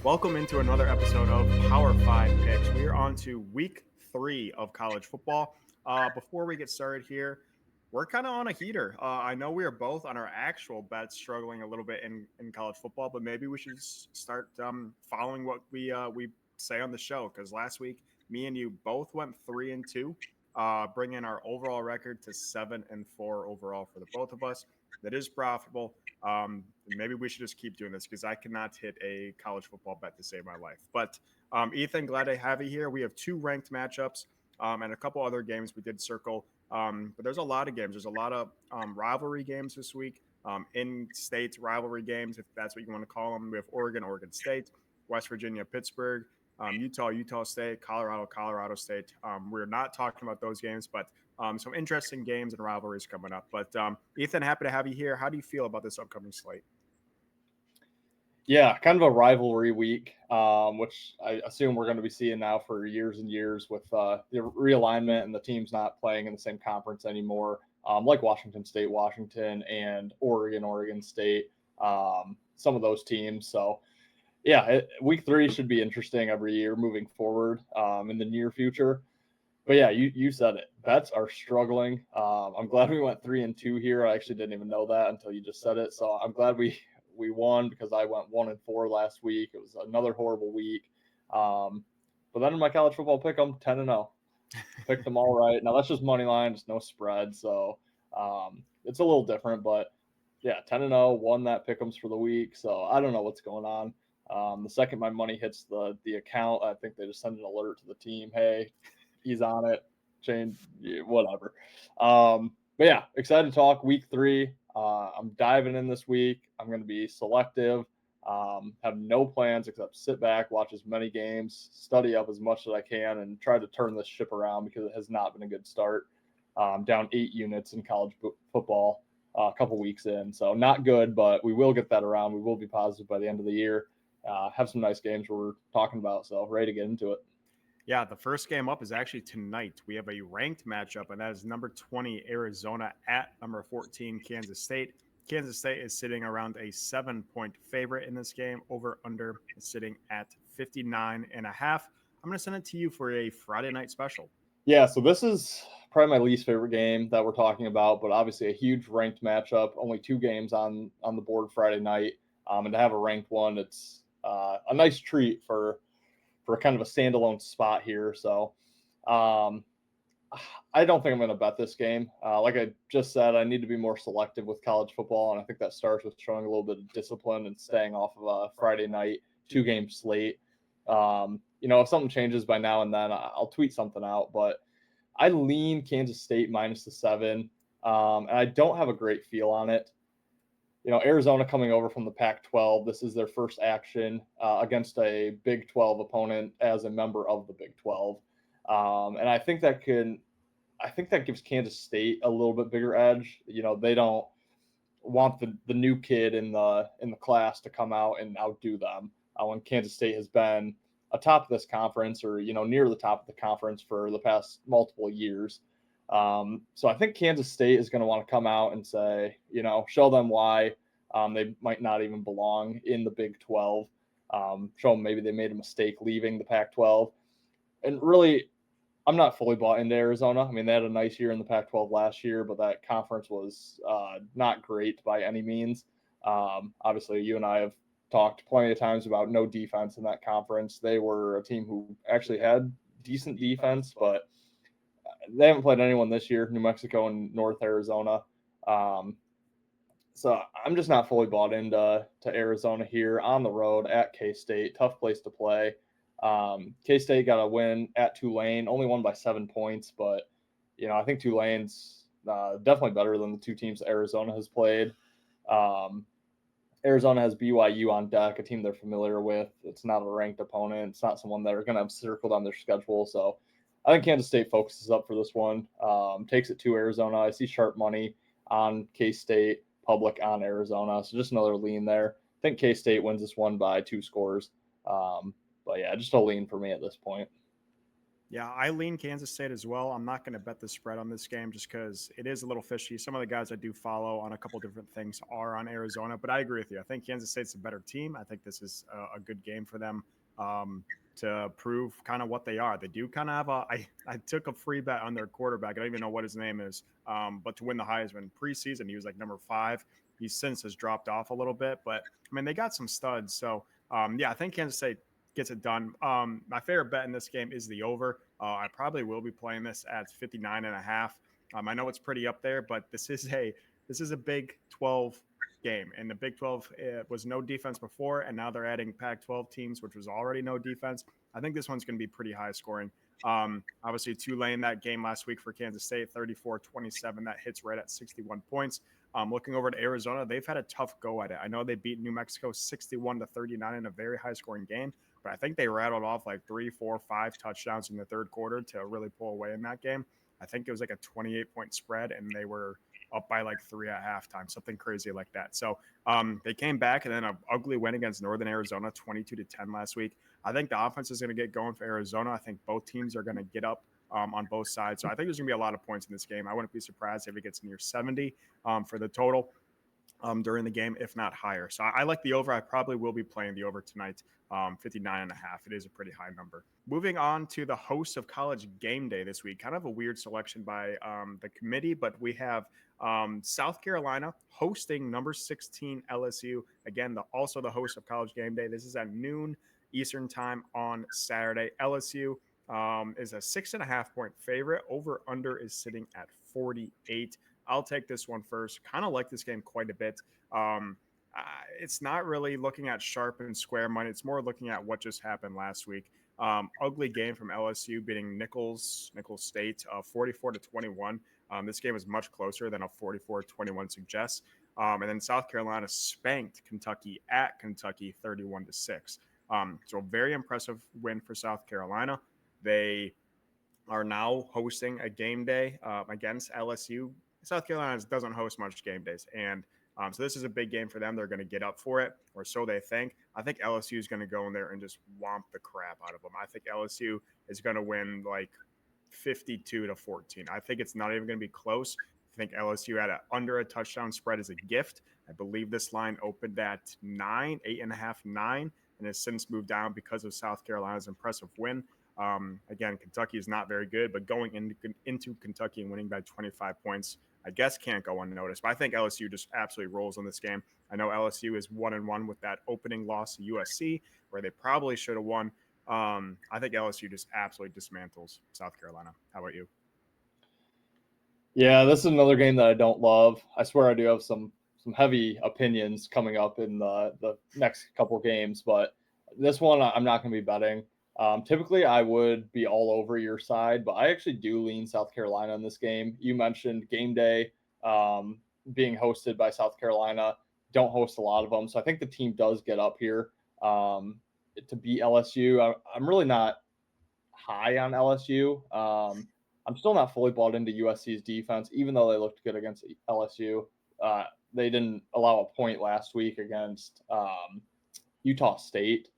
Welcome into another episode of Power 5 Picks. We are on to week 3 of college football. Before we get started here, we're kind of on a heater. I know we are both on our actual bets struggling a little bit in college football, but maybe we should start following what we say on the show, because last week, me and you both went 3-2, bringing our overall record to 7-4 overall for the both of us. That is profitable. Maybe we should just keep doing this because I cannot hit a college football bet to save my life. But Ethan, glad to have you here. We have 2 ranked matchups and a couple other games we did circle. But there's a lot of games. There's a lot of rivalry games this week, in-state rivalry games, if that's what you want to call them. We have Oregon, Oregon State, West Virginia, Pittsburgh, Utah, Utah State, Colorado, Colorado State. We're not talking about those games, but some interesting games and rivalries coming up. But Ethan, happy to have you here. How do you feel about this upcoming slate? Yeah, kind of a rivalry week, which I assume we're going to be seeing now for years and years with the realignment and the teams not playing in the same conference anymore, like Washington State, Washington, and Oregon, Oregon State, some of those teams. So, yeah, week 3 should be interesting every year moving forward in the near future. But yeah, you said it. Bets are struggling. I'm glad we went 3-2 here. I actually didn't even know that until you just said it. So I'm glad we won because I went 1-4 last week. It was another horrible week. But then in my college football pick, I'm 10-0. Picked them all right. Now that's just money line, just no spread. So it's a little different, but yeah, 10-0, won that pick'ems for the week. So I don't know what's going on. The second my money hits the account, I think they just send an alert to the team. Hey, he's on it. Change, whatever. But yeah, excited to talk week 3. I'm diving in this week. I'm going to be selective. Have no plans except sit back, watch as many games, study up as much as I can, and try to turn this ship around because it has not been a good start. Down 8 units in college football a couple weeks in. So not good, but we will get that around. We will be positive by the end of the year. Have some nice games we're talking about. So ready to get into it. Yeah, the first game up is actually tonight. We have a ranked matchup, and that is number 20 Arizona at number 14 Kansas State. Kansas State is sitting around a 7-point favorite in this game. Over under is sitting at 59.5. I'm going to send it to you for a Friday night special. Yeah, so this is probably my least favorite game that we're talking about, but obviously a huge ranked matchup. Only 2 games on the board Friday night, and to have a ranked one, it's a nice treat for kind of a standalone spot here. So I don't think I'm going to bet this game. Like I just said, I need to be more selective with college football, and I think that starts with showing a little bit of discipline and staying off of a Friday night 2-game slate. If something changes by now and then, I'll tweet something out, but I lean Kansas State minus the 7, and I don't have a great feel on it. Arizona coming over from the Pac-12. This is their first action against a Big 12 opponent as a member of the Big 12. And I think that gives Kansas State a little bit bigger edge. They don't want the new kid in the class to come out and outdo them when Kansas State has been atop of this conference or, near the top of the conference for the past multiple years. So I think Kansas State is going to want to come out and say, show them why they might not even belong in the Big 12. Show them maybe they made a mistake leaving the Pac-12. And really, I'm not fully bought into Arizona. I mean, they had a nice year in the Pac-12 last year, but that conference was not great by any means. Obviously, you and I have talked plenty of times about no defense in that conference. They were a team who actually had decent defense, but they haven't played anyone this year, New Mexico and North Arizona. So I'm just not fully bought into Arizona here on the road at K-State. Tough place to play. K-State got a win at Tulane, only won by 7 points, but, I think Tulane's definitely better than the 2 teams Arizona has played. Arizona has BYU on deck, a team they're familiar with. It's not a ranked opponent. It's not someone they're going to have circled on their schedule. So I think Kansas State focuses up for this one, takes it to Arizona. I see sharp money on K-State, public on Arizona. So just another lean there. I think K-State wins this one by 2 scores. But yeah, just a lean for me at this point. Yeah, I lean Kansas State as well. I'm not going to bet the spread on this game just because it is a little fishy. Some of the guys I do follow on a couple different things are on Arizona, but I agree with you. I think Kansas State's a better team. I think this is a good game for them um, to prove kind of what they are. They do kind of have a. I took a free bet on their quarterback. I don't even know what his name is, but to win the Heisman preseason, he was like number 5. He since has dropped off a little bit, but I mean they got some studs. So yeah, I think Kansas State gets it done. My favorite bet in this game is the over. I probably will be playing this at 59 and a half. I know it's pretty up there, but this is a Big 12 game, and the Big 12 was no defense before, and now they're adding Pac-12 teams, which was already no defense. I think this one's going to be pretty high scoring. Obviously, Tulane, that game last week for Kansas State, 34-27. That hits right at 61 points. Looking over to Arizona, they've had a tough go at it. I know they beat New Mexico 61-39 in a very high scoring game, but I think they rattled off like 3, 4, 5 touchdowns in the third quarter to really pull away in that game. I think it was like a 28-point spread, and they were up by like 3 at halftime, something crazy like that. So they came back and then an ugly win against Northern Arizona, 22-10 last week. I think the offense is going to get going for Arizona. I think both teams are going to get up on both sides. So I think there's going to be a lot of points in this game. I wouldn't be surprised if it gets near 70 for the total during the game, if not higher. So I like the over. I probably will be playing the over tonight, 59 and a half. It is a pretty high number. Moving on to the hosts of College Game Day this week. Kind of a weird selection by the committee, but we have South Carolina hosting number 16 LSU. Again, also the host of College Game Day. This is at noon Eastern time on Saturday. LSU is a 6.5 point favorite. Over under is sitting at 48. I'll take this one first. Kind of like this game quite a bit. Um, it's not really looking at sharp and square money. It's more looking at what just happened last week. Ugly game from LSU beating Nicholls State 44-21. This game is much closer than a 44-21 suggests. And then South Carolina spanked Kentucky at Kentucky 31-6. So a very impressive win for South Carolina. They are now hosting a game day against LSU. South Carolina doesn't host much game days, and so this is a big game for them. They're going to get up for it, or so they think. I think LSU is going to go in there and just womp the crap out of them. I think LSU is going to win like 52-14. I think it's not even going to be close. I think LSU at under a touchdown spread is a gift. I believe this line opened at 9, 8.5, 9, and has since moved down because of South Carolina's impressive win. Again, Kentucky is not very good, but going into Kentucky and winning by 25 points, I guess can't go unnoticed. But I think LSU just absolutely rolls on this game. I know LSU is 1-1 with that opening loss to USC, where they probably should have won. I think LSU just absolutely dismantles South Carolina. How about you? Yeah, this is another game that I don't love. I swear I do have some heavy opinions coming up in the next couple games, but this one I'm not going to be betting. Typically, I would be all over your side, but I actually do lean South Carolina in this game. You mentioned game day being hosted by South Carolina. Don't host a lot of them, so I think the team does get up here to beat LSU. I'm really not high on LSU. I'm still not fully bought into USC's defense, even though they looked good against LSU. They didn't allow a point last week against Utah State,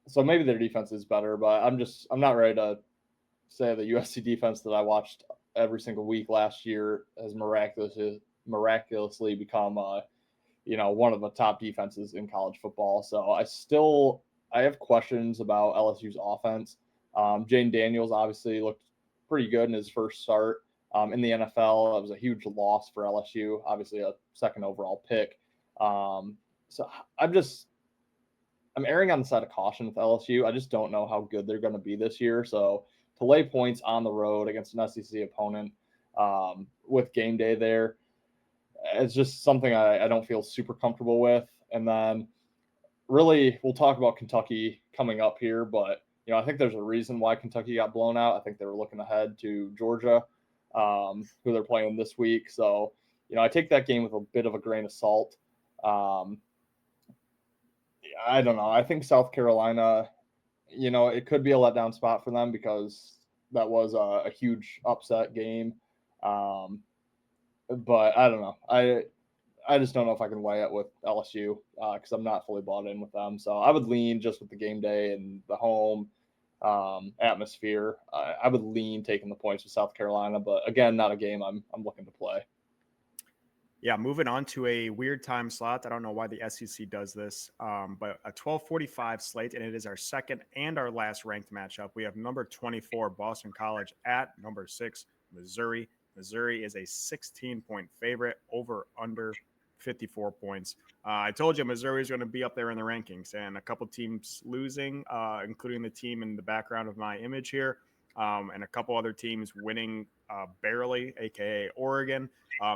so maybe their defense is better. But I'm not ready to say the USC defense that I watched every single week last year has miraculously become one of the top defenses in college football. So I have questions about LSU's offense. Jane Daniels obviously looked pretty good in his first start in the NFL. It was a huge loss for LSU, obviously a second overall pick. So I'm erring on the side of caution with LSU. I just don't know how good they're going to be this year. So to lay points on the road against an SEC opponent with game day there, it's just something I don't feel super comfortable with. And then really, we'll talk about Kentucky coming up here, but I think there's a reason why Kentucky got blown out. I think they were looking ahead to Georgia, who they're playing this week. So, I take that game with a bit of a grain of salt. I don't know. I think South Carolina, it could be a letdown spot for them because that was a huge upset game. But I don't know. I just don't know if I can weigh it with LSU because I'm not fully bought in with them. So I would lean just with the game day and the home. atmosphere. I would lean taking the points with South Carolina, but again, not a game I'm looking to play. Yeah, moving on to a weird time slot. I don't know why the SEC does this, but a 12:45 slate, and it is our second and our last ranked matchup. We have number 24 Boston College at number 6 Missouri. Missouri is a 16-point favorite, over under 54 points. I told you Missouri is going to be up there in the rankings, and a couple teams losing, including the team in the background of my image here, and a couple other teams winning barely, aka Oregon,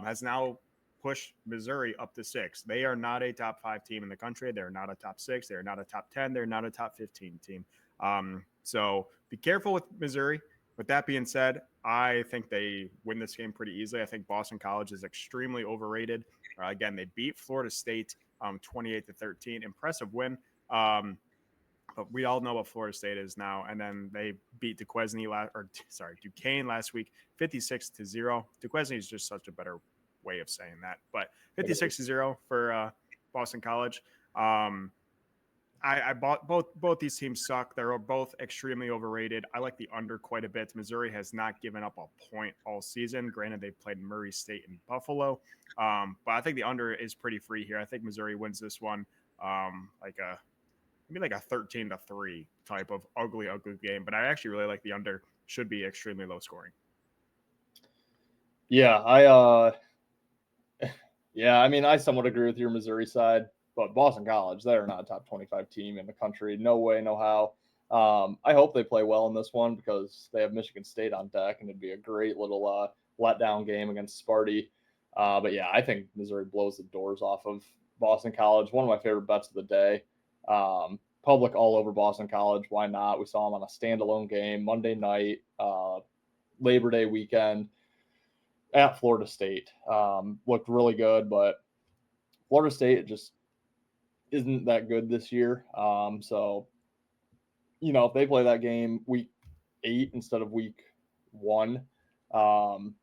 has now push Missouri up to 6. They are not a top 5 team in the country. They're not a top 6. They're not a top 10. They're not a top 15 team. So be careful with Missouri. With that being said, I think they win this game pretty easily. I think Boston College is extremely overrated. Again, they beat Florida State 28-13. Impressive win. But we all know what Florida State is now. And then they beat Duquesne last week, 56-0. Duquesne is just such a better way of saying that, but 56-0 for Boston College. I bought both these teams suck. They're both extremely overrated. I like the under quite a bit. Missouri has not given up a point all season. Granted, they've played Murray State and Buffalo, but I think the under is pretty free here. I think Missouri wins this one, maybe like a 13-3 type of ugly game. But I actually really like the under. Should be extremely low scoring. Yeah, I mean, I somewhat agree with your Missouri side, but Boston College, they're not a top 25 team in the country. No way, no how. I hope they play well in this one because they have Michigan State on deck, and it'd be a great little letdown game against Sparty. But yeah, I think Missouri blows the doors off of Boston College. One of my favorite bets of the day. Public all over Boston College. Why not? We saw them on a standalone game Monday night, Labor Day weekend at Florida State. Looked really good, but Florida State just isn't that good this year. So, if they play that game week 8 instead of week 1, Boston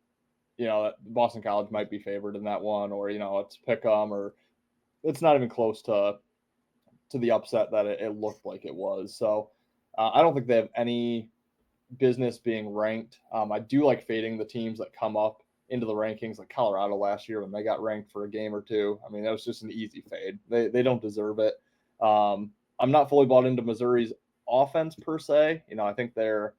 College might be favored in that one, or, it's pick 'em, or it's not even close to the upset that it looked like it was. So I don't think they have any business being ranked. I do like fading the teams that come up into the rankings, like Colorado last year when they got ranked for a game or two. I mean, that was just an easy fade. They don't deserve it. I'm not fully bought into Missouri's offense per se. I think they're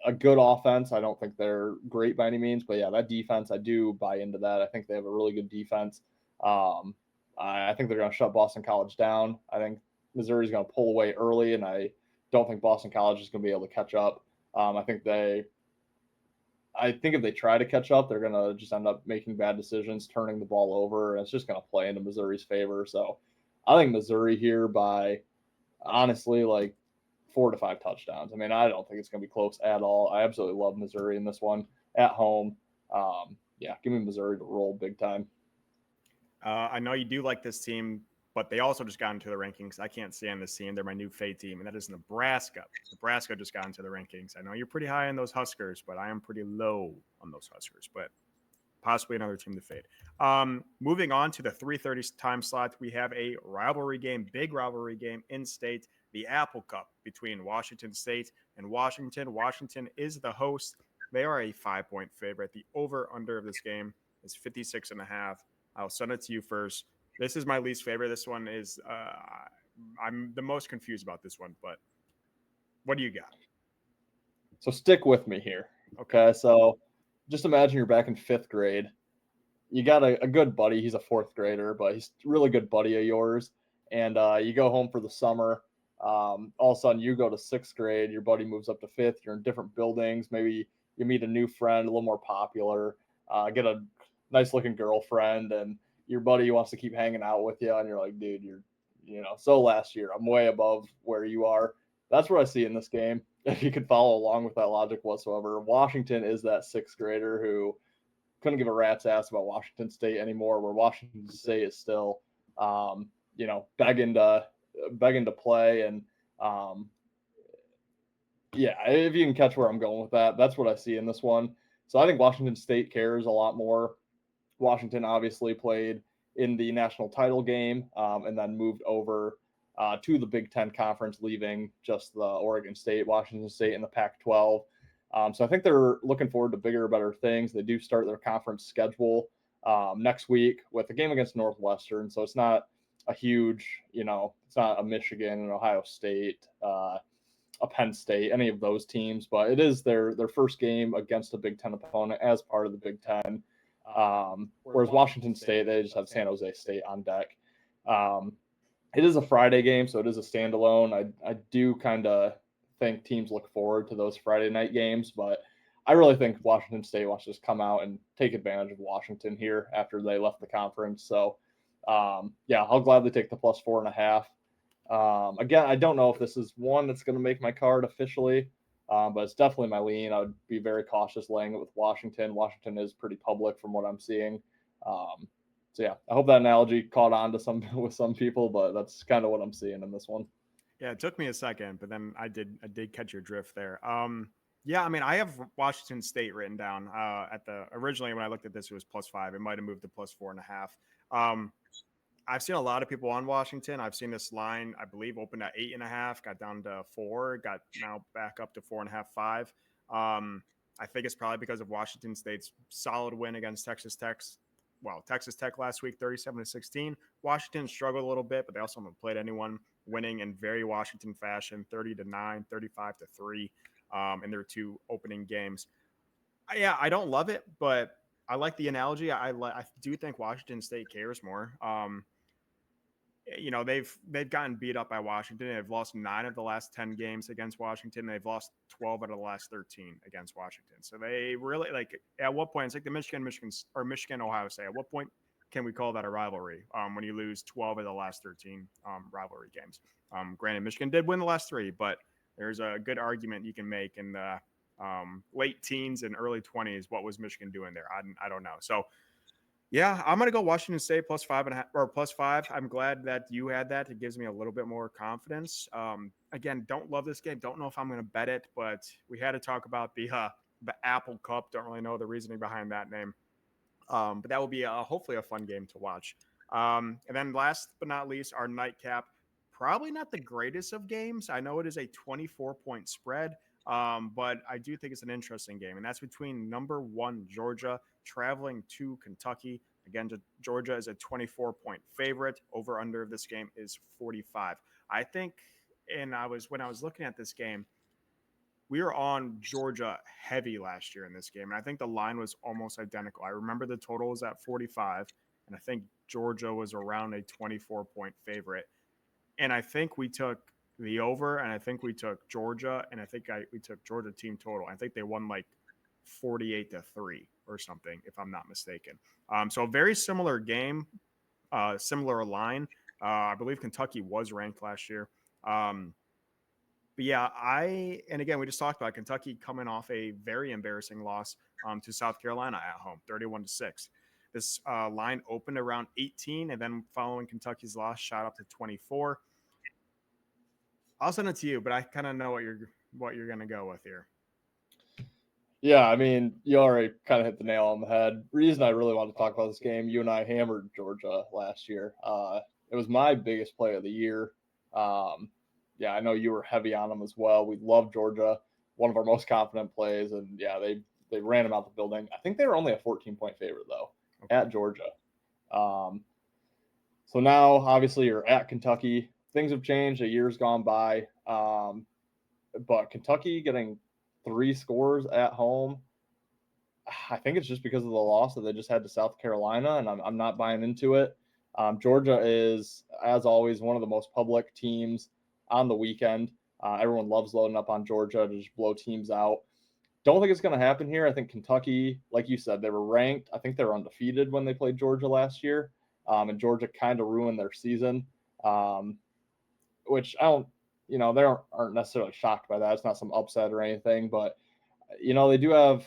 a good offense. I don't think they're great by any means, but yeah, that defense, I do buy into that. I think they have a really good defense. I think they're going to shut Boston College down. I think Missouri's going to pull away early, and I don't think Boston College is going to be able to catch up. I think if they try to catch up, they're going to just end up making bad decisions, turning the ball over, and it's just going to play into Missouri's favor. So I think Missouri here by, honestly, like 4 to 5 touchdowns. I mean, I don't think it's going to be close at all. I absolutely love Missouri in this one at home. Give me Missouri to roll big time. I know you do like this team, but they also just got into the rankings. I can't stand this team. They're my new fade team, and that is Nebraska. Nebraska just got into the rankings. I know you're pretty high on those Huskers, but I am pretty low on those Huskers, but possibly another team to fade. Moving on to the 3:30 time slot, we have a big rivalry game in state, the Apple Cup between Washington State and Washington. Washington is the host. They are a 5-point favorite. The over-under of this game is 56.5. I'll send it to you first. This is my least favorite. This one is I'm the most confused about this one, but what do you got? So stick with me here. Okay. So just imagine you're back in 5th grade. You got a good buddy. He's a 4th grader, but he's a really good buddy of yours. And you go home for the summer. All of a sudden you go to 6th grade. Your buddy moves up to 5th. You're in different buildings. Maybe you meet a new friend, a little more popular, get a nice looking girlfriend, and your buddy wants to keep hanging out with you. And you're like, dude, so last year I'm way above where you are. That's what I see in this game. If you could follow along with that logic whatsoever, Washington is that 6th grader who couldn't give a rat's ass about Washington State anymore, where Washington State is still, begging to play. And if you can catch where I'm going with that, that's what I see in this one. So I think Washington State cares a lot more. Washington obviously played in the national title game and then moved over to the Big Ten Conference, leaving just the Oregon State, Washington State, and the Pac-12. So I think they're looking forward to bigger, better things. They do start their conference schedule next week with a game against Northwestern. So it's not a huge, it's not a Michigan and Ohio State, a Penn State, any of those teams, but it is their first game against a Big Ten opponent as part of the Big Ten. Whereas Washington State, they just have San Jose State on deck. It is a Friday game, so it is a standalone. I do kind of think teams look forward to those Friday night games, but I really think Washington State wants to just come out and take advantage of Washington here after they left the conference. So, I'll gladly take the plus 4.5. Again, I don't know if this is one that's going to make my card officially, but it's definitely my lean. I would be very cautious laying it with Washington. Washington is pretty public from what I'm seeing. I hope that analogy caught on to with some people, but that's kind of what I'm seeing in this one. Yeah, it took me a second, but then I did catch your drift there. I have Washington State written down originally when I looked at this, it was +5. It might have moved to plus 4.5. I've seen a lot of people on Washington. I've seen this line, I believe, opened at 8.5, got down to 4, got now back up to 4.5, 5. I think it's probably because of Washington State's solid win against Texas Tech. Well, Texas Tech last week, 37-16. Washington struggled a little bit, but they also haven't played anyone, winning in very Washington fashion, 30-9, 35-3 in their 2 opening games. I don't love it, but I like the analogy. I do think Washington State cares more. They've gotten beat up by Washington. They've lost 9 of the last 10 games against Washington. They've lost 12 out of the last 13 against Washington. So they really at what point, it's like the Michigan Ohio State. At what point can we call that a rivalry? When you lose 12 of the last 13 rivalry games. Granted, Michigan did win the last 3, but there's a good argument you can make in the late teens and early 20s. What was Michigan doing there? I don't know. So yeah, I'm gonna go Washington State plus 5.5 or plus 5. I'm glad that you had that. It gives me a little bit more confidence. Again, don't love this game. Don't know if I'm gonna bet it, but we had to talk about the Apple Cup. Don't really know the reasoning behind that name, but that will be hopefully a fun game to watch. And then last but not least, our nightcap. Probably not the greatest of games. I know it is a 24-point spread. But I do think it's an interesting game, and that's between number 1 Georgia traveling to Kentucky. Again, Georgia is a 24-point favorite. Over under of this game is 45. I think, when I was looking at this game, we were on Georgia heavy last year in this game, and I think the line was almost identical. I remember the total was at 45, and I think Georgia was around a 24-point favorite. And I think we took the over, and I think we took Georgia, and I think we took Georgia team total. I think they won like 48-3 or something, if I'm not mistaken. So a very similar game, similar line. I believe Kentucky was ranked last year. But yeah, and again, we just talked about Kentucky coming off a very embarrassing loss to South Carolina at home, 31-6. This line opened around 18, and then following Kentucky's loss, shot up to 24. I'll send it to you, but I kind of know what you're going to go with here. Yeah, I mean, you already kind of hit the nail on the head. Reason I really want to talk about this game, you and I hammered Georgia last year. It was my biggest play of the year. I know you were heavy on them as well. We love Georgia, one of our most confident plays, and they ran them out the building. I think they were only a 14-point favorite though at Georgia. So now obviously you're at Kentucky. Things have changed. A year's gone by, but Kentucky getting 3 scores at home, I think it's just because of the loss that they just had to South Carolina, and I'm not buying into it. Georgia is, as always, one of the most public teams on the weekend. Everyone loves loading up on Georgia to just blow teams out. Don't think it's going to happen here. I think Kentucky, like you said, they were ranked. I think they were undefeated when they played Georgia last year, and Georgia kind of ruined their season. Which I don't, they aren't necessarily shocked by that. It's not some upset or anything, but they do have,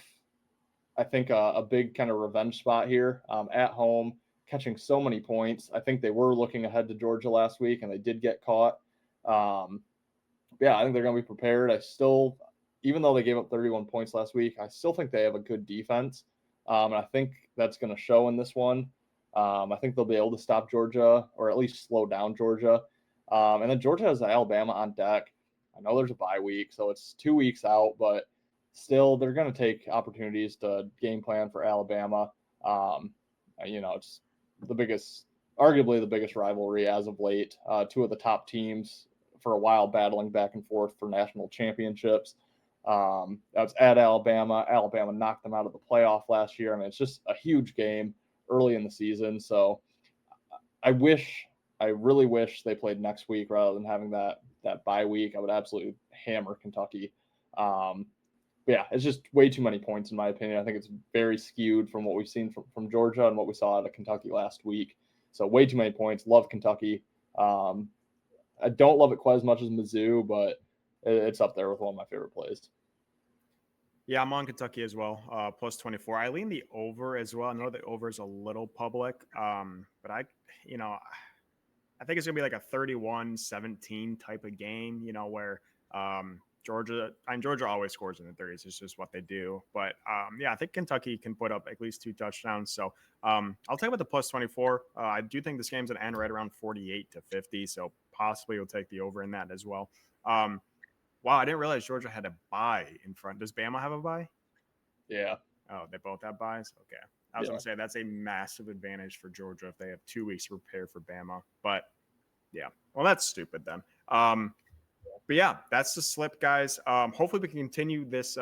I think, a big kind of revenge spot here at home, catching so many points. I think they were looking ahead to Georgia last week, and they did get caught. I think they're going to be prepared. Even though they gave up 31 points last week, I still think they have a good defense, and I think that's going to show in this one. I think they'll be able to stop Georgia, or at least slow down Georgia. And then Georgia has Alabama on deck. I know there's a bye week, so it's 2 weeks out, but still they're going to take opportunities to game plan for Alabama. It's arguably the biggest rivalry as of late. Two of the top teams for a while battling back and forth for national championships. That was at Alabama. Alabama knocked them out of the playoff last year. I mean, it's just a huge game early in the season. So I really wish they played next week rather than having that bye week. I would absolutely hammer Kentucky. But yeah, it's just way too many points in my opinion. I think it's very skewed from what we've seen from Georgia and what we saw out of Kentucky last week. So way too many points. Love Kentucky. I don't love it quite as much as Mizzou, but it's up there with one of my favorite plays. Yeah, I'm on Kentucky as well. Plus 24. I lean the over as well. I know the over is a little public, but I think it's gonna be like a 31-17 type of game. Where Georgia always scores in the 30s. It's just what they do. But I think Kentucky can put up at least 2 touchdowns. So I'll take about the plus 24. I do think this game's gonna end right around 48-50. So possibly you'll take the over in that as well. Wow, I didn't realize Georgia had a bye in front. Does Bama have a bye? Yeah. Oh, they both have byes? Okay. I was going to say that's a massive advantage for Georgia if they have 2 weeks to prepare for Bama. But, yeah. Well, that's stupid then. But, yeah, that's the slip, guys. Hopefully we can continue this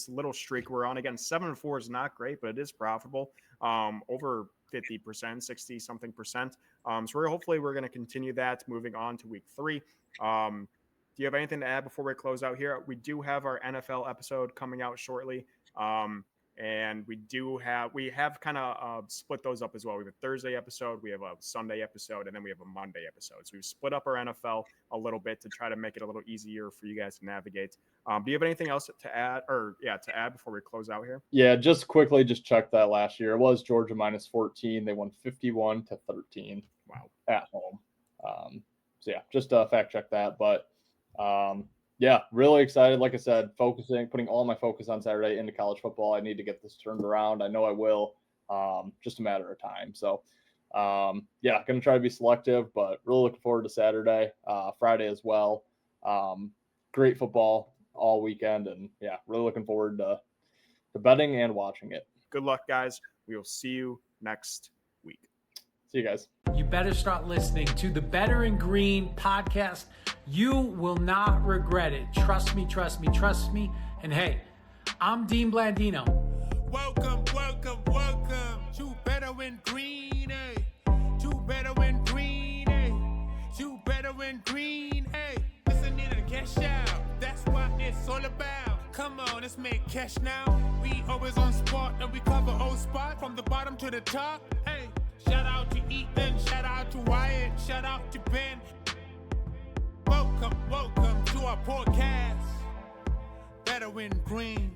little streak we're on. Again, 7-4 is not great, but it is profitable. Over 50%, 60-something percent. So hopefully we're going to continue that moving on to week 3. Do you have anything to add before we close out here? We do have our NFL episode coming out shortly. And we have kind of split those up as well. We have a Thursday episode, we have a Sunday episode, and then we have a Monday episode. So we've split up our NFL a little bit to try to make it a little easier for you guys to navigate. Do you have anything else to add before we close out here? Yeah, just quickly, just check that last year. It was Georgia minus 14. They won 51-13. Wow. At home. Just fact check that. But really excited. Like I said, putting all my focus on Saturday into college football. I need to get this turned around. I know I will. Just a matter of time. So, going to try to be selective, but really looking forward to Saturday, Friday as well. Great football all weekend, and really looking forward to betting and watching it. Good luck, guys. We will see you next week. See you guys. You better start listening to the Bettor and Green podcast. You will not regret it. Trust me, trust me, trust me. And hey, I'm Dean Blandino. Welcome to Bettor and Green, to Bettor and Green, to Bettor and Green, listening to cash out. That's what it's all about. Come on, let's make cash now. We always on spot and we cover old spot from the bottom to the top. Hey. Shout out to Ethan, shout out to Wyatt, shout out to Ben. Welcome to our podcast, Bettor and Green.